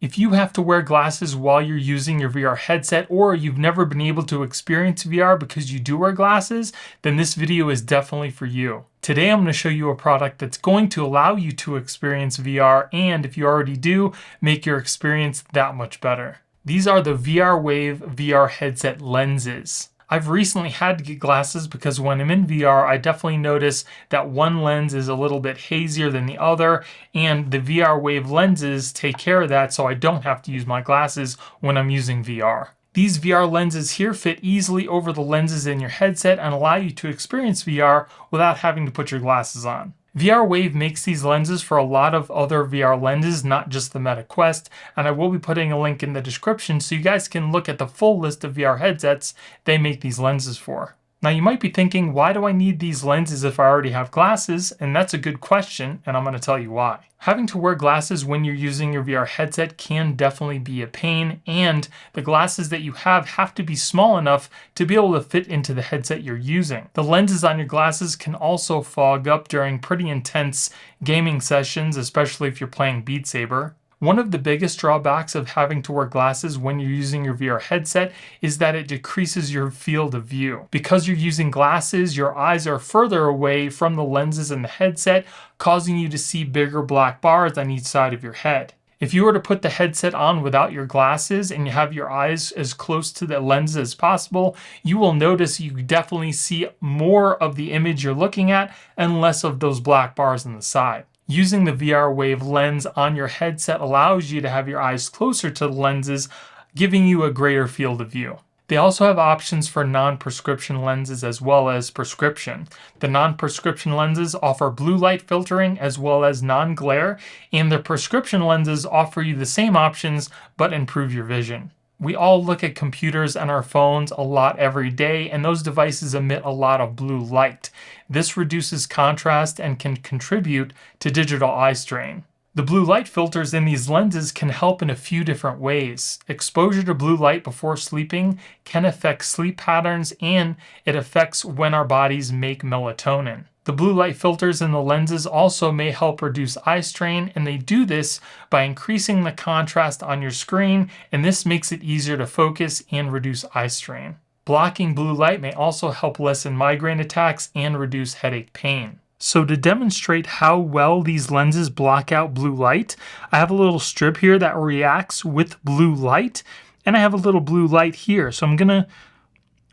If you have to wear glasses while you're using your VR headset, or you've never been able to experience VR because you do wear glasses, then this video is definitely for you. Today I'm going to show you a product that's going to allow you to experience VR, and if you already do, make your experience that much better. These are the VR Wave VR headset lenses. I've recently had to get glasses because when I'm in VR, I definitely notice that one lens is a little bit hazier than the other, and the VR Wave lenses take care of that so I don't have to use my glasses when I'm using VR. These VR lenses here fit easily over the lenses in your headset and allow you to experience VR without having to put your glasses on. VR Wave makes these lenses for a lot of other VR lenses, not just the Meta Quest, and I will be putting a link in the description so you guys can look at the full list of VR headsets they make these lenses for. Now you might be thinking, why do I need these lenses if I already have glasses? And that's a good question, and I'm going to tell you why. Having to wear glasses when you're using your VR headset can definitely be a pain, and the glasses that you have to be small enough to be able to fit into the headset you're using. The lenses on your glasses can also fog up during pretty intense gaming sessions, especially if you're playing Beat Saber. One of the biggest drawbacks of having to wear glasses when you're using your VR headset is that it decreases your field of view. Because you're using glasses, your eyes are further away from the lenses in the headset, causing you to see bigger black bars on each side of your head. If you were to put the headset on without your glasses and you have your eyes as close to the lens as possible, you will notice you definitely see more of the image you're looking at and less of those black bars on the side. Using the VR Wave lens on your headset allows you to have your eyes closer to the lenses, giving you a greater field of view. They also have options for non-prescription lenses as well as prescription. The non-prescription lenses offer blue light filtering as well as non-glare, and the prescription lenses offer you the same options but improve your vision. We all look at computers and our phones a lot every day, and those devices emit a lot of blue light. This reduces contrast and can contribute to digital eye strain. The blue light filters in these lenses can help in a few different ways. Exposure to blue light before sleeping can affect sleep patterns, and it affects when our bodies make melatonin. The blue light filters in the lenses also may help reduce eye strain, and they do this by increasing the contrast on your screen, and this makes it easier to focus and reduce eye strain. Blocking blue light may also help lessen migraine attacks and reduce headache pain. So to demonstrate how well these lenses block out blue light, I have a little strip here that reacts with blue light, and I have a little blue light here. So I'm going to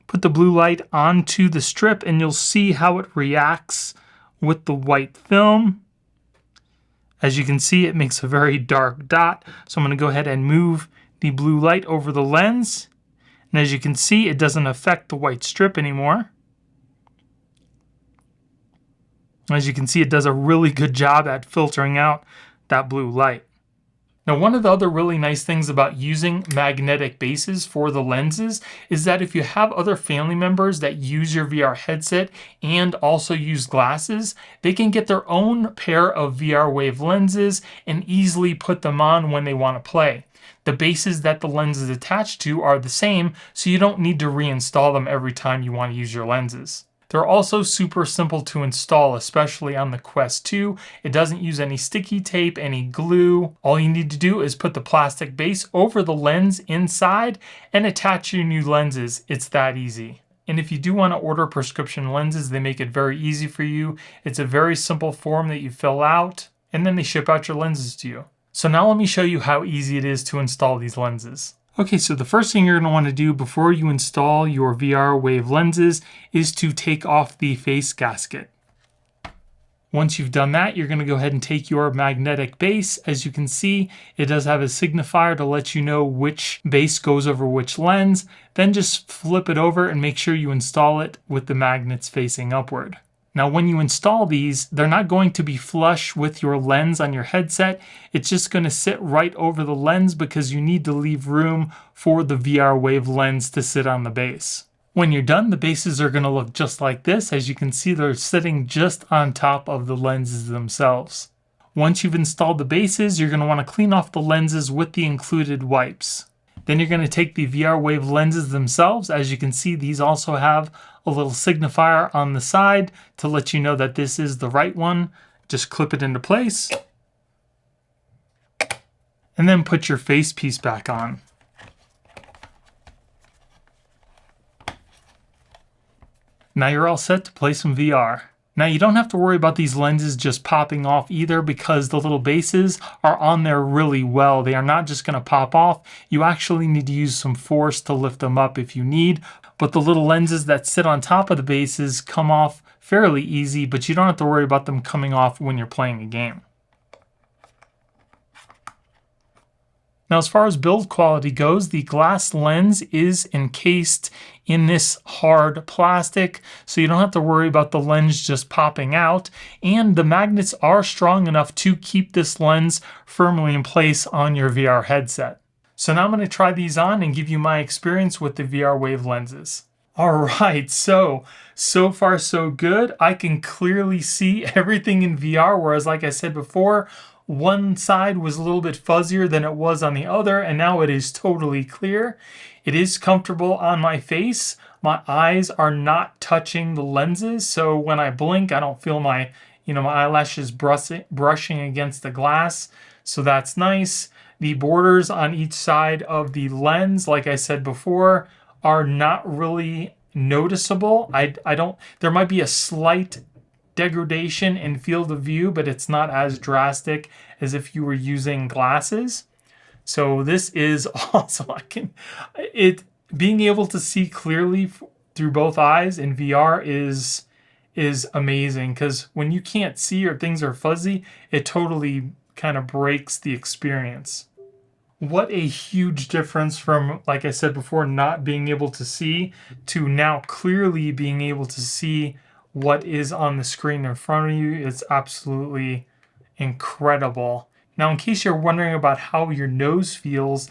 put the blue light onto the strip and you'll see how it reacts with the white film. As you can see, it makes a very dark dot. So I'm going to go ahead and move the blue light over the lens. And as you can see, it doesn't affect the white strip anymore. As you can see, it does a really good job at filtering out that blue light. Now, one of the other really nice things about using magnetic bases for the lenses is that if you have other family members that use your VR headset and also use glasses, they can get their own pair of VR Wave lenses and easily put them on when they want to play. The bases that the lens is attached to are the same, so you don't need to reinstall them every time you want to use your lenses. They're also super simple to install, especially on the Quest 2. It doesn't use any sticky tape, any glue. All you need to do is put the plastic base over the lens inside and attach your new lenses. It's that easy. And if you do want to order prescription lenses, they make it very easy for you. It's a very simple form that you fill out, and then they ship out your lenses to you. So now let me show you how easy it is to install these lenses. Okay, so the first thing you're going to want to do before you install your VR Wave lenses is to take off the face gasket. Once you've done that, you're going to go ahead and take your magnetic base. As you can see, it does have a signifier to let you know which base goes over which lens. Then just flip it over and make sure you install it with the magnets facing upward. Now, when you install these, they're not going to be flush with your lens on your headset. It's just going to sit right over the lens because you need to leave room for the VR Wave lens to sit on the base. When you're done, the bases are going to look just like this. As you can see, they're sitting just on top of the lenses themselves. Once you've installed the bases, you're going to want to clean off the lenses with the included wipes. Then you're going to take the VR Wave lenses themselves. As you can see, these also have a little signifier on the side to let you know that this is the right one. Just clip it into place. and then put your face piece back on. Now you're all set to play some VR. Now you don't have to worry about these lenses just popping off either, because the little bases are on there really well. They are not just going to pop off. You actually need to use some force to lift them up if you need, but the little lenses that sit on top of the bases come off fairly easy, but you don't have to worry about them coming off when you're playing a game. Now, as far as build quality goes, the glass lens is encased in this hard plastic, so you don't have to worry about the lens just popping out. And the magnets are strong enough to keep this lens firmly in place on your VR headset. So now I'm going to try these on and give you my experience with the VR Wave lenses. All right, so far so good. I can clearly see everything in VR, whereas like I said before, one side was a little bit fuzzier than it was on the other, and now it is totally clear. It is comfortable on my face. My eyes are not touching the lenses, so when I blink, I don't feel my eyelashes brushing against the glass, so that's nice. The borders on each side of the lens, like I said before, are not really noticeable. There might be a slight degradation in field of view, but it's not as drastic as if you were using glasses. So this is awesome. Being able to see clearly through both eyes in VR is amazing, because when you can't see or things are fuzzy, it totally kind of breaks the experience. What a huge difference from, like I said before, not being able to see to now clearly being able to see what is on the screen in front of you. It's absolutely incredible. Now, in case you're wondering about how your nose feels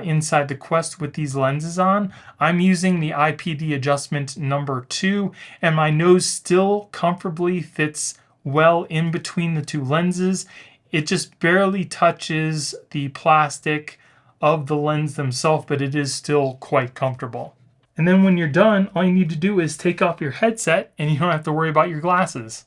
inside the Quest with these lenses on, I'm using the IPD adjustment number 2, and my nose still comfortably fits well in between the two lenses. It just barely touches the plastic of the lens themselves, but it is still quite comfortable. And then when you're done, all you need to do is take off your headset and you don't have to worry about your glasses.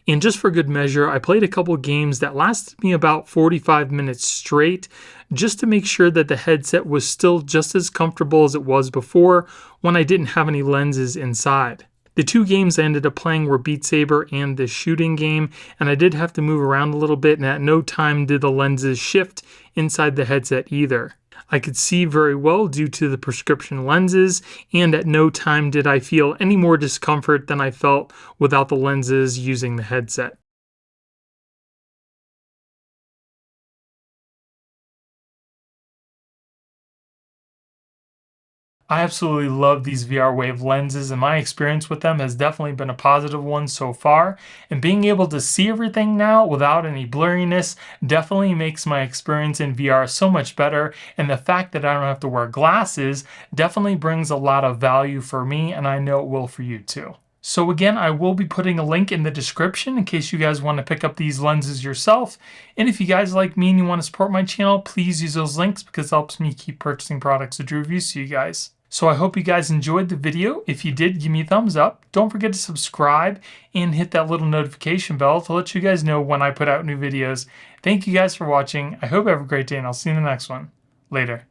And just for good measure, I played a couple games that lasted me about 45 minutes straight, just to make sure that the headset was still just as comfortable as it was before when I didn't have any lenses inside. The two games I ended up playing were Beat Saber and the shooting game, and I did have to move around a little bit, and at no time did the lenses shift inside the headset either. I could see very well due to the prescription lenses, and at no time did I feel any more discomfort than I felt without the lenses using the headset. I absolutely love these VR Wave lenses, and my experience with them has definitely been a positive one so far. And being able to see everything now without any blurriness definitely makes my experience in VR so much better. And the fact that I don't have to wear glasses definitely brings a lot of value for me, and I know it will for you too. So again, I will be putting a link in the description in case you guys want to pick up these lenses yourself. And if you guys like me and you want to support my channel, please use those links, because it helps me keep purchasing products to do reviews to you guys. So I hope you guys enjoyed the video. If you did, give me a thumbs up. Don't forget to subscribe and hit that little notification bell to let you guys know when I put out new videos. Thank you guys for watching. I hope you have a great day, and I'll see you in the next one. Later.